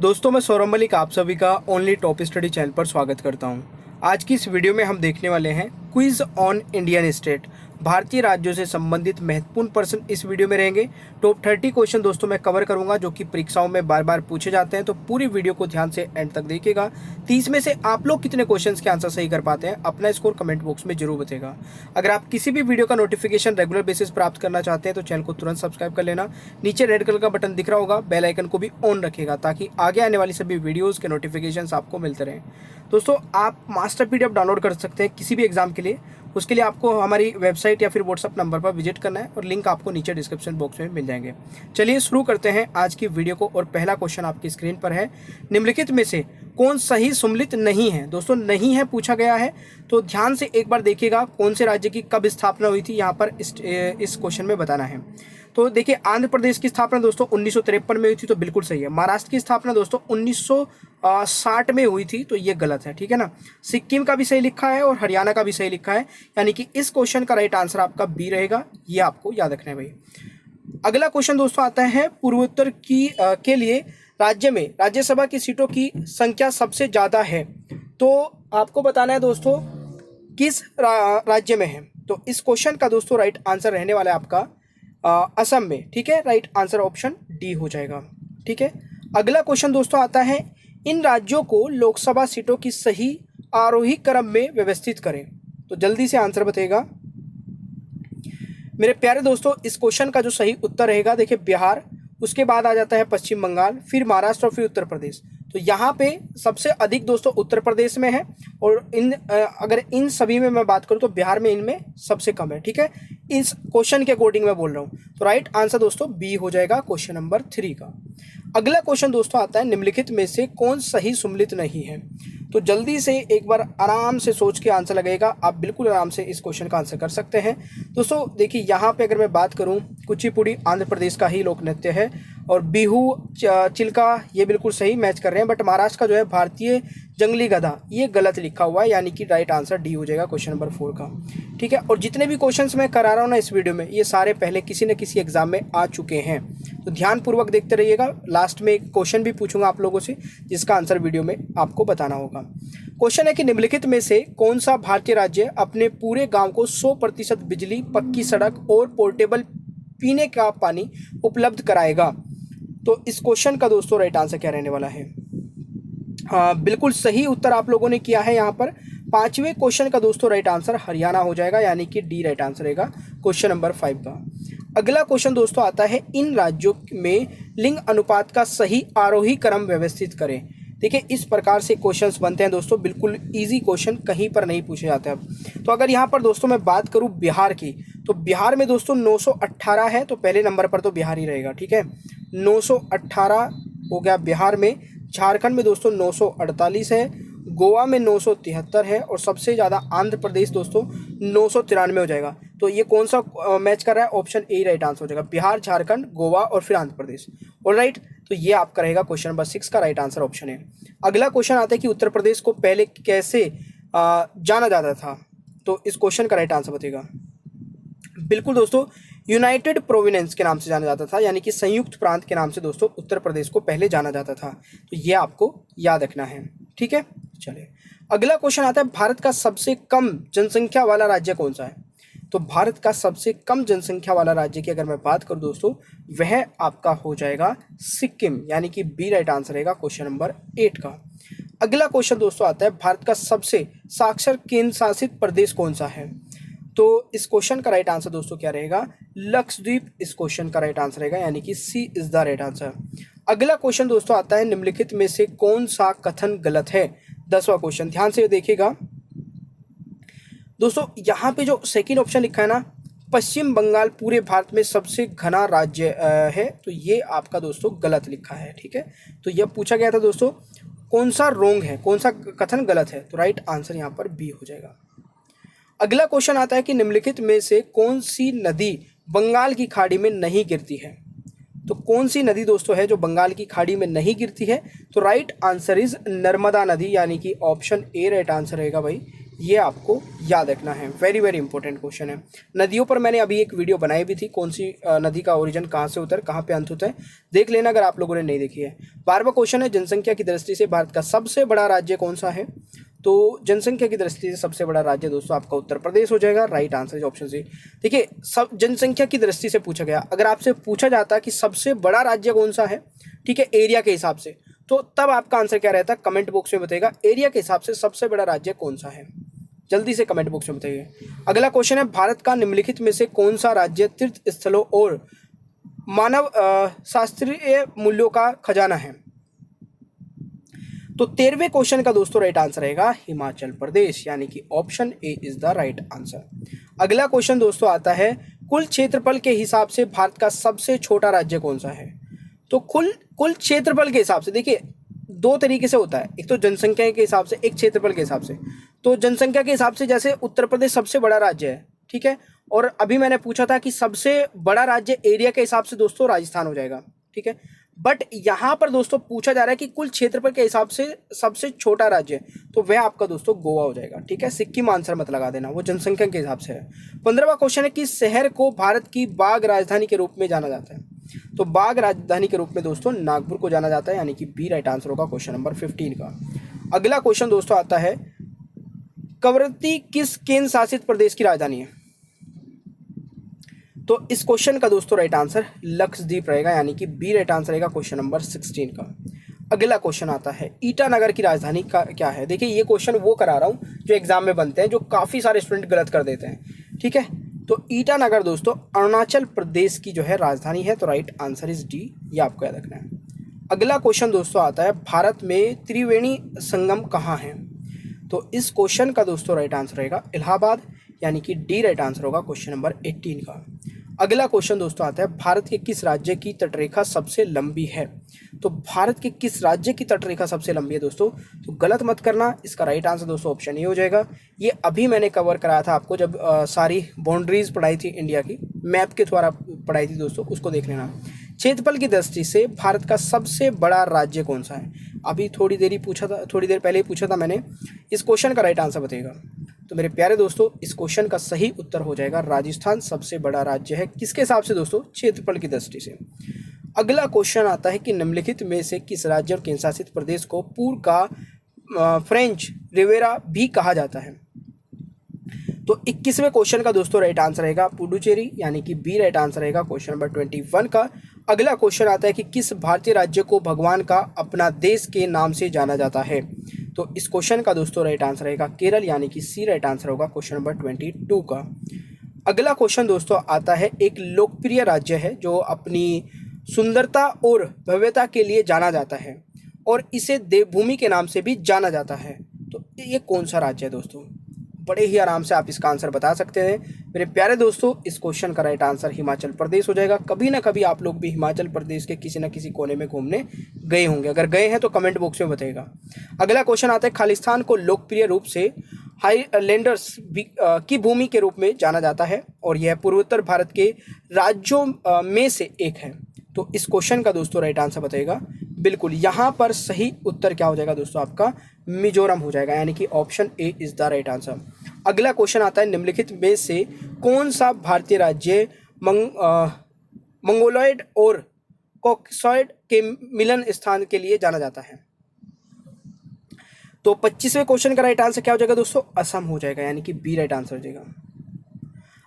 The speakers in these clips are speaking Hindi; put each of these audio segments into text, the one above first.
दोस्तों मैं सौरभ मलिक आप सभी का ओनली टॉप स्टडी चैनल पर स्वागत करता हूं। आज की इस वीडियो में हम देखने वाले हैं क्विज ऑन इंडियन स्टेट। भारतीय राज्यों से संबंधित महत्वपूर्ण प्रश्न इस वीडियो में रहेंगे। टॉप 30 क्वेश्चन दोस्तों मैं कवर करूंगा जो कि परीक्षाओं में बार बार पूछे जाते हैं, तो पूरी वीडियो को ध्यान से एंड तक देखिएगा। 30 में से आप लोग कितने क्वेश्चंस के आंसर सही कर पाते हैं अपना स्कोर कमेंट बॉक्स में जरूर बताएगा। अगर आप किसी भी वीडियो का नोटिफिकेशन रेगुलर बेसिस प्राप्त करना चाहते हैं तो चैनल को तुरंत सब्सक्राइब कर लेना। नीचे रेड कलर का बटन दिख रहा होगा, बेल आइकन को भी ऑन रखेगा ताकि आगे आने वाली सभी वीडियोज़ के नोटिफिकेशन आपको मिलते रहें। दोस्तों आप मास्टर PDF डाउनलोड कर सकते हैं किसी भी एग्जाम के लिए। उसके लिए आपको हमारी वेबसाइट या फिर व्हाट्सअप नंबर पर विजिट करना है और लिंक आपको नीचे डिस्क्रिप्शन बॉक्स में मिल जाएंगे। चलिए शुरू करते हैं आज की वीडियो को। और पहला क्वेश्चन आपकी स्क्रीन पर है, निम्नलिखित में से कौन सही सम्मिलित नहीं है। दोस्तों नहीं है पूछा गया है, तो ध्यान से एक बार देखिएगा कौन से राज्य की कब स्थापना हुई थी, यहाँ पर इस क्वेश्चन में बताना है। तो देखिए आंध्र प्रदेश की स्थापना दोस्तों 1953 में हुई थी, तो बिल्कुल सही है। महाराष्ट्र की स्थापना दोस्तों 1960 में हुई थी, तो ये गलत है, ठीक है ना। सिक्किम का भी सही लिखा है और हरियाणा का भी सही लिखा है, यानी कि इस क्वेश्चन का राइट आंसर आपका बी रहेगा। ये आपको याद रखना है भाई। अगला क्वेश्चन दोस्तों आता है, पूर्वोत्तर के लिए राज्य में राज्यसभा की सीटों की संख्या सबसे ज्यादा है, तो आपको बताना है दोस्तों किस राज्य में है। तो इस क्वेश्चन का दोस्तों राइट आंसर रहने वाला है आपका असम में, ठीक है। राइट आंसर ऑप्शन डी हो जाएगा, ठीक है। अगला क्वेश्चन दोस्तों आता है, इन राज्यों को लोकसभा सीटों की सही आरोही क्रम में व्यवस्थित करें। तो जल्दी से आंसर बताइएगा मेरे प्यारे दोस्तों। इस क्वेश्चन का जो सही उत्तर रहेगा, देखिए बिहार, उसके बाद आ जाता है पश्चिम बंगाल, फिर महाराष्ट्र और फिर उत्तर प्रदेश। तो यहाँ पे सबसे अधिक दोस्तों उत्तर प्रदेश में है, और अगर इन सभी में मैं बात करूँ तो बिहार में इनमें सबसे कम है, ठीक है। इस क्वेश्चन के अकॉर्डिंग मैं बोल रहा हूँ, तो राइट आंसर दोस्तों बी हो जाएगा क्वेश्चन नंबर 3 का। अगला क्वेश्चन दोस्तों आता है, निम्नलिखित में से कौन सही सम्मिलित नहीं है। तो जल्दी से एक बार आराम से सोच के आंसर लगेगा, आप बिल्कुल आराम से इस क्वेश्चन का आंसर कर सकते हैं। दोस्तों देखिए यहाँ पे अगर मैं बात करूँ, कुचिपुड़ी आंध्र प्रदेश का ही लोक नृत्य है, और बिहू चिल्का ये बिल्कुल सही मैच कर रहे हैं, बट महाराष्ट्र का जो है भारतीय जंगली गधा ये गलत लिखा हुआ है, यानी कि राइट आंसर डी हो जाएगा क्वेश्चन नंबर 4 का, ठीक है। और जितने भी क्वेश्चंस मैं करा रहा हूँ ना इस वीडियो में, ये सारे पहले किसी न किसी एग्जाम में आ चुके हैं, तो ध्यानपूर्वक देखते रहिएगा। लास्ट में एक क्वेश्चन भी पूछूंगा आप लोगों से जिसका आंसर वीडियो में आपको बताना होगा। क्वेश्चन है कि निम्नलिखित में से कौन सा भारतीय राज्य अपने पूरे गांव को 100% बिजली, पक्की सड़क और पोर्टेबल पीने का पानी उपलब्ध कराएगा। तो इस क्वेश्चन का दोस्तों राइट आंसर क्या रहने वाला है। बिल्कुल सही उत्तर आप लोगों ने किया है। यहाँ पर 5वें क्वेश्चन का दोस्तों राइट आंसर हरियाणा हो जाएगा, यानी कि डी राइट आंसर रहेगा क्वेश्चन नंबर 5 का। अगला क्वेश्चन दोस्तों आता है, इन राज्यों में लिंग अनुपात का सही आरोही क्रम व्यवस्थित करें। देखिए इस प्रकार से क्वेश्चंस बनते हैं दोस्तों, बिल्कुल इजी क्वेश्चन कहीं पर नहीं पूछे जाते हैं। तो अगर यहाँ पर दोस्तों मैं बात करूँ बिहार की, तो बिहार में दोस्तों 918 है, तो पहले नंबर पर तो बिहार ही रहेगा, ठीक है। 918 हो गया बिहार में। झारखंड में दोस्तों 948 है, गोवा में 973 है, और सबसे ज़्यादा आंध्र प्रदेश दोस्तों 993 हो जाएगा। तो ये कौन सा मैच कर रहा है, ऑप्शन ए राइट आंसर हो जाएगा, बिहार, झारखंड, गोवा और फिर आंध्र प्रदेश। और राइट, तो ये आपका रहेगा क्वेश्चन नंबर 6 का राइट आंसर ऑप्शन है। अगला क्वेश्चन आता है कि उत्तर प्रदेश को पहले कैसे जाना जाता था। तो इस क्वेश्चन का राइट आंसर बताइएगा। बिल्कुल दोस्तों यूनाइटेड प्रोविंस के नाम से जाना जाता था, यानी कि संयुक्त प्रांत के नाम से दोस्तों उत्तर प्रदेश को पहले जाना जाता था। तो ये आपको याद रखना है, ठीक है। चलिए अगला क्वेश्चन आता है, भारत का सबसे कम जनसंख्या वाला राज्य कौन सा है। तो भारत का सबसे कम जनसंख्या वाला राज्य की अगर मैं बात करूं दोस्तों, वह आपका हो जाएगा सिक्किम, यानी कि बी राइट आंसर रहेगा क्वेश्चन नंबर 8 का। अगला क्वेश्चन दोस्तों आता है, भारत का सबसे साक्षर केंद्र शासित प्रदेश कौन सा है। तो इस क्वेश्चन का राइट आंसर दोस्तों क्या रहेगा, लक्षद्वीप इस क्वेश्चन का राइट आंसर रहेगा, यानी कि सी इज द राइट आंसर। अगला क्वेश्चन दोस्तों आता है, निम्नलिखित में से कौन सा कथन गलत है। 10वां क्वेश्चन ध्यान से देखिएगा दोस्तों, यहाँ पे जो सेकंड ऑप्शन लिखा है ना, पश्चिम बंगाल पूरे भारत में सबसे घना राज्य है, तो ये आपका दोस्तों गलत लिखा है, ठीक है। तो यह पूछा गया था दोस्तों कौन सा रोंग है, कौन सा कथन गलत है, तो राइट आंसर यहाँ पर बी हो जाएगा। अगला क्वेश्चन आता है कि निम्नलिखित में से कौन सी नदी बंगाल की खाड़ी में नहीं गिरती है। तो कौन सी नदी दोस्तों है जो बंगाल की खाड़ी में नहीं गिरती है, तो राइट आंसर इज नर्मदा नदी, यानी कि ऑप्शन ए राइट आंसर रहेगा भाई, ये आपको याद रखना है, वेरी वेरी इंपॉर्टेंट क्वेश्चन है। नदियों पर मैंने अभी एक वीडियो बनाई भी थी, कौन सी नदी का ओरिजिन कहाँ से होता है, कहाँ पे अंत होता है, देख लेना अगर आप लोगों ने नहीं देखी है। 12वां क्वेश्चन है, जनसंख्या की दृष्टि से भारत का सबसे बड़ा राज्य कौन सा है? तो जनसंख्या की दृष्टि से सबसे बड़ा राज्य दोस्तों आपका उत्तर प्रदेश हो जाएगा। Right answer is option C. देखिए, सब जनसंख्या की दृष्टि से पूछा गया, अगर आपसे पूछा जाता कि सबसे बड़ा राज्य कौन सा है, ठीक है, एरिया के हिसाब से, तो तब आपका आंसर क्या रहता है, कमेंट बॉक्स में बताइएगा एरिया के हिसाब से सबसे बड़ा राज्य कौन सा है, जल्दी से कमेंट बॉक्स में बताइए। अगला क्वेश्चन है, भारत का निम्नलिखित में से कौन सा राज्य तीर्थ स्थलों और मानव शास्त्रीय मूल्यों का खजाना है? तो 13वें क्वेश्चन का दोस्तों राइट आंसर रहेगा हिमाचल प्रदेश, यानी कि option A is the right answer. अगला क्वेश्चन दोस्तों आता है, कुल क्षेत्रफल के हिसाब से भारत का सबसे छोटा राज्य कौन सा है? तो कुल क्षेत्रफल के हिसाब से देखिए दो तरीके से होता है, एक तो जनसंख्या के हिसाब से, एक क्षेत्रफल के हिसाब से। तो जनसंख्या के हिसाब से जैसे उत्तर प्रदेश सबसे बड़ा राज्य है, ठीक है, और अभी मैंने पूछा था कि सबसे बड़ा राज्य एरिया के हिसाब से दोस्तों राजस्थान हो जाएगा, ठीक है। बट यहाँ पर दोस्तों पूछा जा रहा है कि कुल क्षेत्रफल के हिसाब से सबसे छोटा राज्य, तो वह आपका दोस्तों गोवा हो जाएगा, ठीक है। सिक्किम आंसर मत लगा देना, वो जनसंख्या के हिसाब से है। 15वां क्वेश्चन है, किस शहर को भारत की बाघ राजधानी के रूप में जाना जाता है? तो बाघ राजधानी के रूप में दोस्तों नागपुर को जाना जाता है, यानी कि बी राइट आंसर होगा क्वेश्चन नंबर 15 का। अगला क्वेश्चन दोस्तों आता है, कवरत्ती किस केंद्र शासित प्रदेश की राजधानी है? तो इस क्वेश्चन का दोस्तों राइट आंसर लक्षद्वीप रहेगा, यानी कि बी राइट आंसर रहेगा क्वेश्चन नंबर 16 का। अगला क्वेश्चन आता है, ईटानगर की राजधानी का क्या है? देखिए ये क्वेश्चन वो करा रहा हूँ जो एग्जाम में बनते हैं, जो काफ़ी सारे स्टूडेंट गलत कर देते हैं, ठीक है। तो ईटानगर दोस्तों अरुणाचल प्रदेश की जो है राजधानी है, तो राइट आंसर इज डी, ये आपको याद रखना है। अगला क्वेश्चन दोस्तों आता है, भारत में त्रिवेणी संगम कहाँ है? तो इस क्वेश्चन का दोस्तों राइट आंसर रहेगा इलाहाबाद, यानी कि डी राइट आंसर होगा क्वेश्चन नंबर 18 का। अगला क्वेश्चन दोस्तों आता है, भारत के किस राज्य की तटरेखा सबसे लंबी है? तो भारत के किस राज्य की तटरेखा सबसे लंबी है दोस्तों? तो गलत मत करना, इसका राइट आंसर दोस्तों ऑप्शन ए हो जाएगा। ये अभी मैंने कवर कराया था आपको, जब सारी बाउंड्रीज पढ़ाई थी इंडिया की, मैप के द्वारा पढ़ाई थी दोस्तों, उसको देख लेना। क्षेत्रफल की दृष्टि से भारत का सबसे बड़ा राज्य कौन सा है? अभी थोड़ी देर पहले ही पूछा था मैंने, इस क्वेश्चन का राइट आंसर बताइएगा। तो मेरे प्यारे दोस्तों, इस क्वेश्चन का सही उत्तर हो जाएगा राजस्थान सबसे बड़ा राज्य है, किसके हिसाब से दोस्तों? क्षेत्रफल की दृष्टि से। अगला क्वेश्चन आता है कि निम्नलिखित में से किस राज्य और केंद्र शासित प्रदेश को पूर्व का फ्रेंच रिवेरा भी कहा जाता है? तो 21वें क्वेश्चन का दोस्तों राइट आंसर रहेगा पुडुचेरी, यानी कि बी राइट आंसर रहेगा क्वेश्चन नंबर 21 का। अगला क्वेश्चन आता है कि किस भारतीय राज्य को भगवान का अपना देश के नाम से जाना जाता है? तो इस क्वेश्चन का दोस्तों राइट आंसर रहेगा केरल, यानी कि सी राइट आंसर होगा क्वेश्चन नंबर 22 का। अगला क्वेश्चन दोस्तों आता है, एक लोकप्रिय राज्य है जो अपनी सुंदरता और भव्यता के लिए जाना जाता है और इसे देवभूमि के नाम से भी जाना जाता है, तो ये कौन सा राज्य है दोस्तों? बड़े ही आराम से आप इसका आंसर बता सकते हैं मेरे प्यारे दोस्तों। इस क्वेश्चन का राइट आंसर हिमाचल प्रदेश हो जाएगा। कभी ना कभी आप लोग भी हिमाचल प्रदेश के किसी न किसी कोने में घूमने गए होंगे, अगर गए हैं तो कमेंट बॉक्स में बताइएगा। अगला क्वेश्चन आता है, खालिस्तान को लोकप्रिय रूप से हाईलैंडर्स की भूमि के रूप में जाना जाता है और यह पूर्वोत्तर भारत के राज्यों में से एक है, तो इस क्वेश्चन का दोस्तों राइट आंसर बताइएगा। बिल्कुल यहाँ पर सही उत्तर क्या हो जाएगा दोस्तों? आपका मिजोरम हो जाएगा, यानी कि option A is the right answer. अगला क्वेश्चन आता है, निम्नलिखित में से कौन सा भारतीय राज्य मंगोलॉयड और कॉकसॉयड के मिलन स्थान के लिए जाना जाता है? तो 25वें क्वेश्चन का राइट आंसर क्या हो जाएगा दोस्तों? असम हो जाएगा, यानी कि बी राइट आंसर हो जाएगा।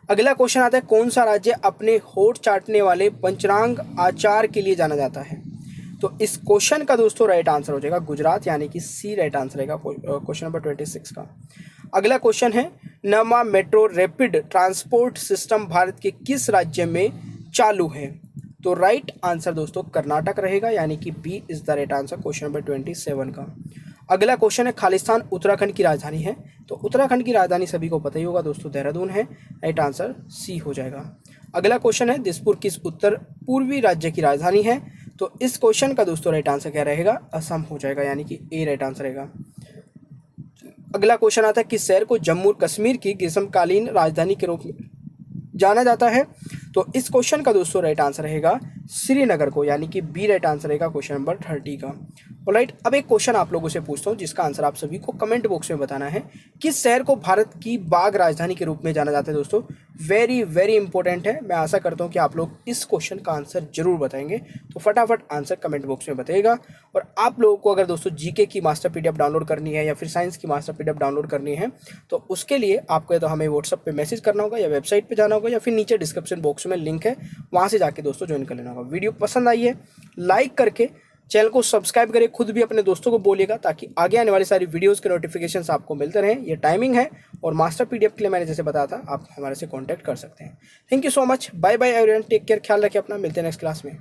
अगला क्वेश्चन आता है, कौन सा राज्य अपने होठ चाटने वाले पंचरांग आचार के लिए जाना जाता है? तो इस क्वेश्चन का दोस्तों राइट आंसर हो जाएगा गुजरात, यानी कि सी राइट आंसर रहेगा क्वेश्चन नंबर 26 का। अगला क्वेश्चन है, नवा metro rapid transport system Bharat के किस राज्य में चालू है? तो राइट आंसर दोस्तों कर्नाटक रहेगा, यानी कि B is the right answer question number 27 का। अगला क्वेश्चन है, खालिस्तान उत्तराखंड की राजधानी है? तो उत्तराखंड की राजधानी सभी को पता ही होगा दोस्तों, देहरादून है, राइट आंसर सी हो जाएगा। अगला क्वेश्चन है, दिसपुर किस उत्तर पूर्वी राज्य की राजधानी है? तो इस क्वेश्चन का दोस्तों राइट आंसर क्या रहेगा? असम हो जाएगा, यानी कि ए राइट आंसर रहेगा। अगला क्वेश्चन आता है, किस शहर को जम्मू और कश्मीर की ग्रीष्मकालीन राजधानी के रूप में जाना जाता है? तो इस क्वेश्चन का दोस्तों राइट आंसर रहेगा श्रीनगर को, यानी कि बी राइट आंसर रहेगा क्वेश्चन नंबर 30 का। ऑलराइट, अब एक क्वेश्चन आप लोगों से पूछता हूँ जिसका आंसर आप सभी को कमेंट बॉक्स में बताना है। किस शहर को भारत की बाघ राजधानी के रूप में जाना जाता है दोस्तों? वेरी वेरी इंपॉर्टेंट है। मैं आशा करता हूँ कि आप लोग इस क्वेश्चन का आंसर जरूर बताएंगे, तो फटाफट आंसर कमेंट बॉक्स में बताइएगा। और आप लोगों को अगर दोस्तों जीके की मास्टर पीडीएफ डाउनलोड करनी है या फिर साइंस की मास्टर पीडीएफ डाउनलोड करनी है, तो उसके लिए आपको या तो हमें व्हाट्सएप पे मैसेज करना होगा या वेबसाइट पे जाना होगा, या फिर नीचे डिस्क्रिप्शन बॉक्स में लिंक है, वहाँ से जाके दोस्तों ज्वाइन कर लेना होगा। वीडियो पसंद आई है लाइक करके चैनल को सब्सक्राइब करें, खुद भी अपने दोस्तों को बोलिएगा ताकि आगे आने वाली सारी वीडियोस के नोटिफिकेशंस आपको मिलते रहें। ये टाइमिंग है, और मास्टर पीडीएफ के लिए मैंने जैसे बताया था आप हमारे से कांटेक्ट कर सकते हैं। Thank you so much, bye bye everyone, take care, ख्याल रखें अपना, मिलते हैं नेक्स्ट क्लास में।